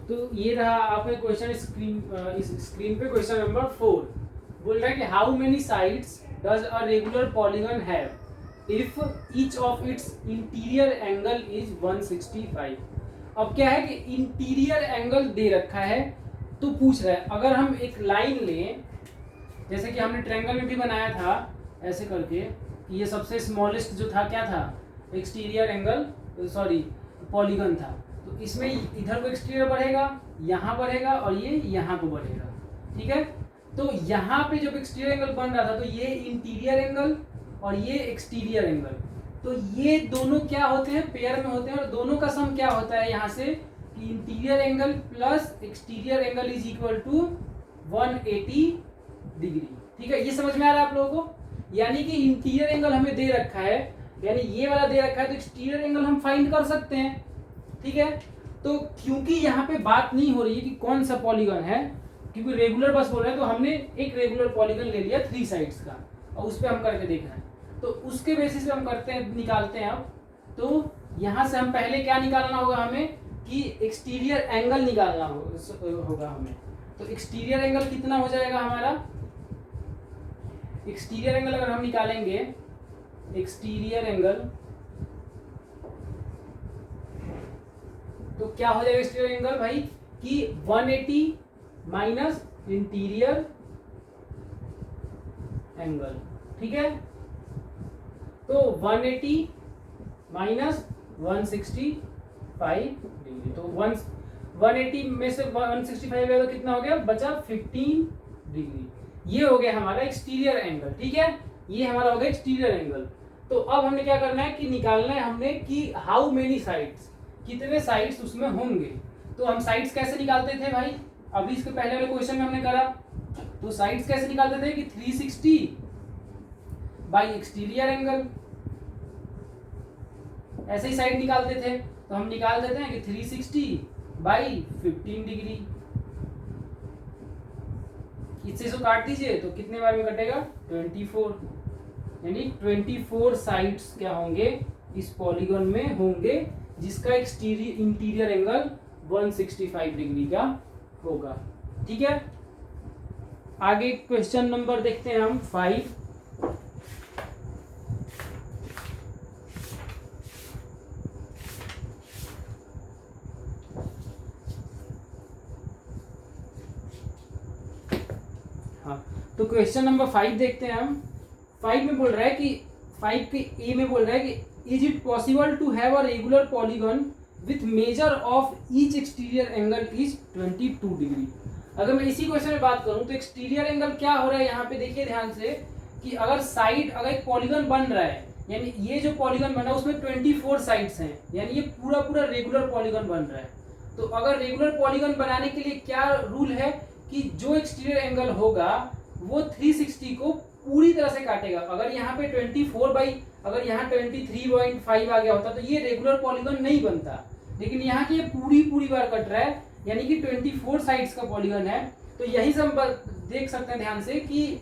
तो ये रहा आपका क्वेश्चन इस स्क्रीन पे क्वेश्चन नंबर 4 बोल रहा है कि how many sides does a regular polygon have if each of its interior angle is 165। अब क्या है कि इंटीरियर एंगल दे रखा है, तो पूछ रहा है अगर हम एक लाइन लें, जैसे कि हमने ट्रायंगल में भी बनाया था ऐसे करके कि ये सबसे स्मॉलेस्ट जो था क्या था, एक्सटीरियर एंगल, सॉरी पॉलीगन था। तो इसमें इधर को एक्सटीरियर बढ़ेगा, यहाँ बढ़ेगा और ये यहाँ को बढ़ेगा, ठीक है। तो यहाँ पे जब एक्सटीरियर एंगल बन रहा था तो ये इंटीरियर एंगल और ये एक्सटीरियर एंगल, तो ये दोनों क्या होते हैं, पेयर में होते हैं, और दोनों का सम क्या होता है यहाँ से कि interior angle plus exterior angle is equal to 180 degree. ठीक है, ये समझ में आ रहा है आप लोगों को? यानी कि इंटीरियर एंगल हमें दे रखा है, यानी ये वाला दे रखा है, तो एक्सटीरियर एंगल हम फाइंड कर सकते हैं। ठीक है, तो क्योंकि यहाँ पे बात नहीं हो रही है कि कौन सा पॉलीगन है, क्योंकि रेगुलर बस बोल रहे हैं, तो हमने एक रेगुलर पॉलीगन ले लिया 3 साइड्स का और उस पर हम करके देख रहे हैं। तो उसके बेसिस पे हम करते हैं, निकालते हैं। अब तो यहाँ से हम पहले क्या निकालना होगा हमें कि एक्सटीरियर एंगल निकालना होगा हमें। तो एक्सटीरियर एंगल कितना हो जाएगा हमारा, एक्सटीरियर एंगल अगर हम निकालेंगे, एक्सटीरियर एंगल तो क्या हो जाएगा एक्सटीरियर एंगल भाई कि 180 माइनस इंटीरियर एंगल। ठीक है, तो 180 माइनस 165 डिग्री, तो 180 में से 165 तो कितना हो गया, बचा 15 डिग्री। ये हो गया हमारा एक्सटीरियर एंगल। ठीक है, ये हमारा हो गया एक्सटीरियर एंगल। तो अब हमने क्या करना है कि निकालना है हमने कि हाउ मेनी साइड्स, कितने साइड्स उसमें होंगे। तो हम साइड्स कैसे निकालते थे भाई, अभी इसके पहले वाले क्वेश्चन में हमने करा, तो साइड्स कैसे निकालते थे कि 360 बाई एक्सटीरियर एंगल, ऐसे ही साइड निकालते थे। तो हम निकाल देते हैं कि 360 बाई 15 डिग्री, इससे इसको काट दीजिए तो कितने बार में कटेगा, 24, यानी 24 साइड्स क्या होंगे इस पॉलीगन में होंगे, जिसका एक्सटीरियर इंटीरियर एंगल 165 डिग्री का होगा। ठीक है, आगे क्वेश्चन नंबर देखते हैं हम 5। हाँ, तो क्वेश्चन नंबर 5 देखते हैं हम। 5 में बोल रहा है कि 5 के ए में बोल रहा है कि is it possible to have a regular polygon with measure of each exterior angle is 22 degree. अगर मैं इसी क्वेश्चन में बात करूं तो एक्सटीरियर एंगल क्या हो रहा है यहाँ पे, देखिए ध्यान से कि अगर साइड, अगर एक पॉलीगन बन रहा है, यानी ये जो पॉलीगन बना उसमें 24 साइड्स हैं, यानी ये पूरा पूरा रेगुलर पॉलीगन बन रहा है। तो अगर रेगुलर पॉलीगन बनाने के लिए क्या रूल है कि जो एक्सटीरियर एंगल होगा वो 360 को पूरी तरह से काटेगा। अगर यहाँ पे 24 बाई, अगर यहाँ 23.5 आ गया होता तो ये रेगुलर पॉलीगन नहीं बनता, लेकिन यहाँ की ये पूरी बार कट रहा है, यानी कि 24 साइड्स का पॉलीगन है। तो यही से हम देख सकते हैं ध्यान से कि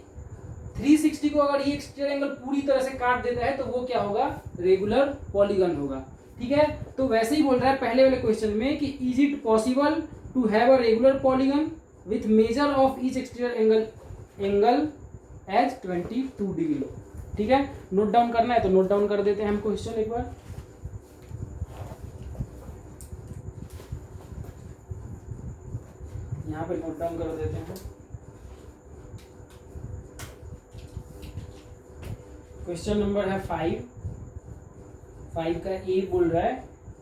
360 को अगर ये एक्सटीरियर एंगल पूरी तरह से काट देता है तो वो क्या होगा, रेगुलर पॉलीगन होगा। ठीक है, तो वैसे ही बोल रहा है पहले वाले क्वेश्चन में कि is it possible to have a regular polygon with measure of each exterior angle as 22 degree. ठीक है, नोट डाउन करना है तो नोट डाउन कर देते हैं हम क्वेश्चन एक बार। यहाँ पे नोट डाउन कर देते हैं। क्वेश्चन नंबर है 5 का ए बोल रहा है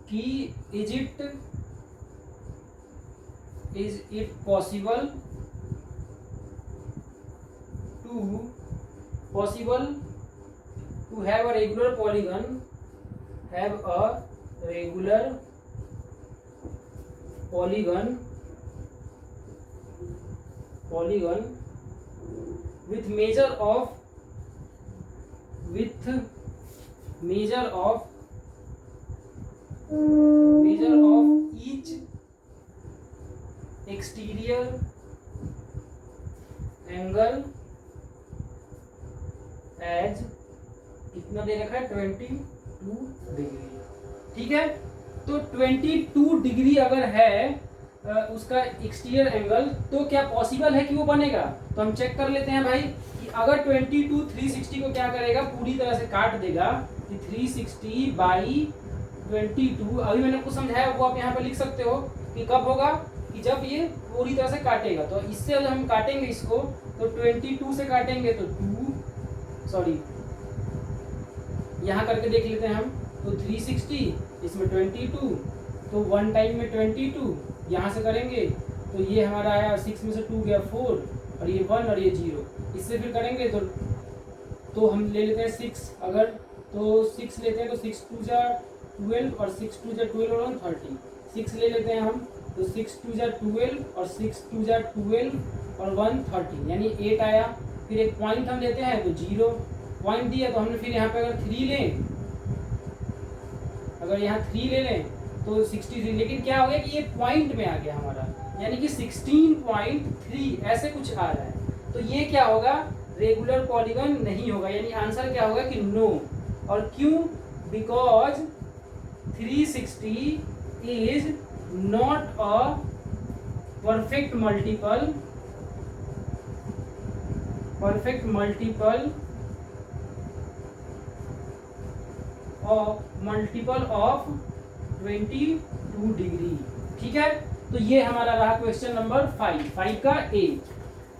कि is it possible to have a regular polygon, with measure of each exterior angle as कितना दे रखा है, 22 डिग्री। ठीक है, तो 22 डिग्री अगर है उसका एक्सटीरियर एंगल, तो क्या पॉसिबल है कि वो बनेगा? तो हम चेक कर लेते हैं भाई कि अगर 22 360 को क्या करेगा, पूरी तरह से काट देगा कि 360 बाई 22, अभी मैंने आपको समझाया वो आप यहाँ पे लिख सकते हो कि कब होगा, कि जब ये पूरी तरह से काटेगा। तो इससे अगर हम काटेंगे इसको तो 22 से काटेंगे तो 2, सॉरी यहाँ करके देख लेते हैं हम, तो 360 इसमें 22, तो वन टाइम में 22 यहाँ से करेंगे तो ये हमारा आया 6 में से 2 गया 4 और ये 1 और ये 0। इससे फिर करेंगे तो हम ले लेते हैं 6, अगर तो 6 लेते हैं तो 6 2 जा 12 और 6 2 जा 12 और 1 30, 6 ले लेते हैं हम तो 6 2 जा 12 और 6 2 जा 12 और 1 30, यानी 8 आया। फिर एक पॉइंट हम लेते हैं तो 0 पॉइंट दिया, तो हमने फिर यहाँ पे अगर 3 लें, अगर यहाँ 3 ले लें तो 63, लेकिन क्या हो गया कि ये पॉइंट में आ गया हमारा, यानी कि 16.3 ऐसे कुछ आ रहा है। तो ये क्या होगा, रेगुलर पॉलीगन नहीं होगा, यानी आंसर क्या होगा कि नो। और क्यों? Because 360 is not a perfect multiple of 22 degree. ठीक है, तो ये हमारा रहा क्वेश्चन नंबर 5 का ए।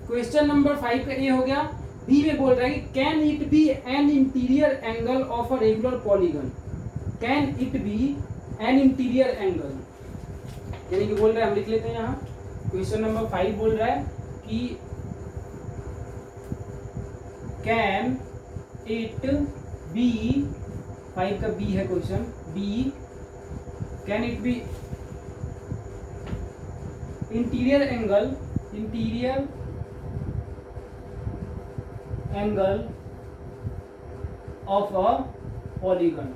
क्वेश्चन नंबर 5 का ए हो गया। बी में बोल रहा है कि can it be an interior angle of a regular polygon, can it be an interior angle, यानी कि बोल रहा है, हम लिख लेते हैं यहाँ, क्वेश्चन नंबर 5 बोल रहा है कि कैन इट बी, 5 का बी है question, B can it be interior angle of a polygon.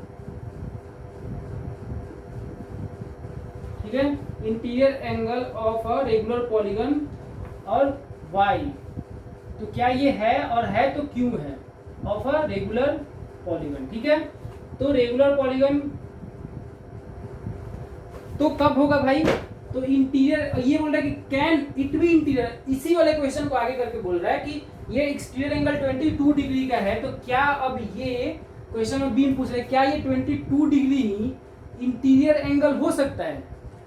ठीक है, interior angle of a regular polygon और वाई, तो क्या ये है और है तो क्यों है, ऑफ अ रेगुलर पॉलीगन। ठीक है, तो रेगुलर पॉलीगन तो कब होगा भाई, तो इंटीरियर, ये बोल रहा है कि कैन इट बी इंटीरियर, इसी वाले क्वेश्चन को आगे करके बोल रहा है कि ये एक्सटीरियर एंगल 22 डिग्री का है, तो क्या अब ये क्वेश्चन में बी पूछ रहे हैं क्या ये 22 डिग्री ही इंटीरियर एंगल हो सकता है।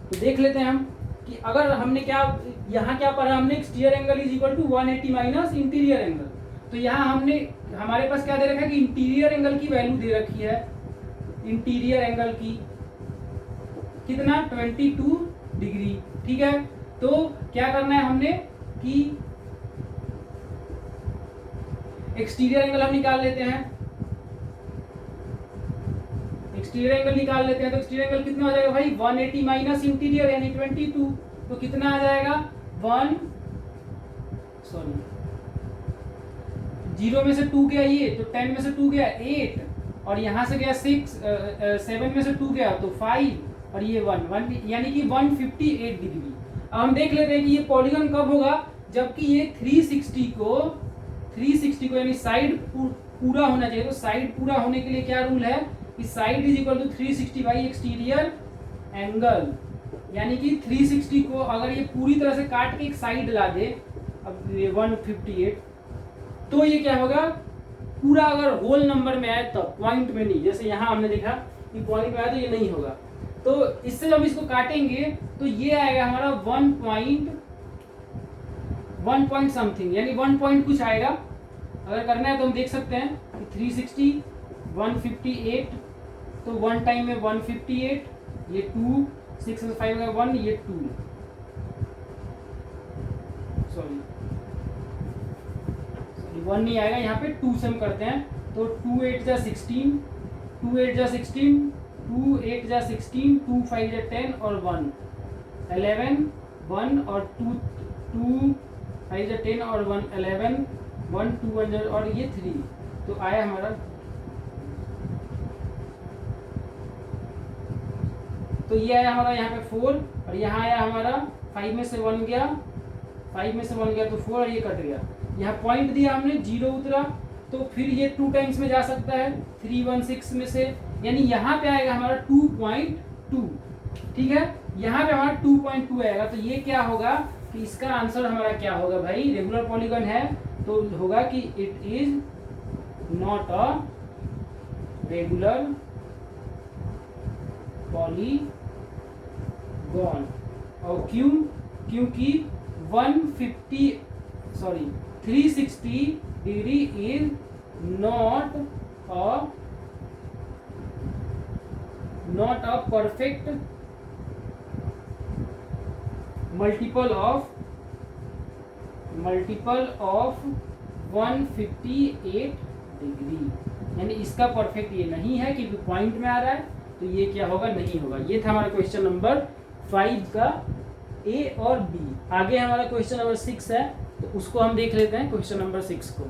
तो देख लेते हैं हम कि अगर हमने क्या यहाँ क्या पढ़ा हमने, exterior angle is equal to 180 minus interior angle, तो यहाँ हमने हमारे पास क्या दे रखा है कि इंटीरियर एंगल की वैल्यू दे रखी है, इंटीरियर एंगल की कितना 22 डिग्री। ठीक है, तो क्या करना है हमने कि एक्सटीरियर एंगल हम निकाल लेते हैं, एक्सटीरियर एंगल निकाल लेते हैं, तो एक्सटीरियर एंगल कितना हो जाएगा भाई 180 माइनस इंटीरियर यानी 22, तो कितना आ जाएगा 0 में से 2 गया ये, तो 10 में से 2 गया 8 और यहाँ से गया 7 में से 2 गया तो 5 और ये 1 यानी कि 158 डिग्री। अब हम देख लेते हैं कि ये पॉलीगन कब होगा, जबकि ये 360 को यानी साइड पूरा होना चाहिए। तो साइड पूरा होने के लिए क्या रूल है कि side is equal to 360 by exterior angle, यानी कि 360 को अगर ये पूरी तरह से काट के एक साइड ला दे, अब ये 158, तो ये क्या होगा पूरा अगर होल नंबर में आए तब, पॉइंट में नहीं, जैसे यहाँ हमने देखा कि पॉइंट में आया तो ये नहीं होगा। तो इससे जब इसको काटेंगे तो ये आएगा हमारा 1 पॉइंट समथिंग, यानी 1 पॉइंट कुछ आएगा। अगर करना है तो हम देख सकते हैं कि 360 158, तो 1 टाइम में 158, ये 2 6 में 5 का 1, ये 2 सॉरी 1 नहीं आएगा यहाँ पे, 2 से हम करते हैं तो 2 8 जा 16, 2 8 जा 16, 2 8 जा 16, 2 5 जा 10 और 1 11 1 और 2 5 जा 10 और 1 11 1 2 1 और ये 3, तो आया हमारा, तो ये आया हमारा यहाँ पे 4 और यहाँ आया हमारा 5 में से 1 गया, 5 में से 1 गया तो 4 और ये कट गया। यहाँ पॉइंट दिया हमने 0 उतरा, तो फिर ये 2 टाइम्स में जा सकता है 316 में से, यानी यहाँ पे आएगा हमारा 2.2। ठीक है, यहाँ पे हमारा 2.2 आएगा, तो ये क्या होगा कि इसका आंसर हमारा क्या होगा भाई, रेगुलर पॉलीगन है तो होगा कि it is not a regular polygon. और क्यों? क्योंकि 360 degree is not a perfect multiple of 158 degree, यानी इसका परफेक्ट ये नहीं है कि पॉइंट में आ रहा है, तो ये क्या होगा, नहीं होगा। ये था हमारा क्वेश्चन नंबर 5 का ए और बी। आगे हमारा क्वेश्चन नंबर 6 है, तो उसको हम देख लेते हैं क्वेश्चन नंबर 6 को।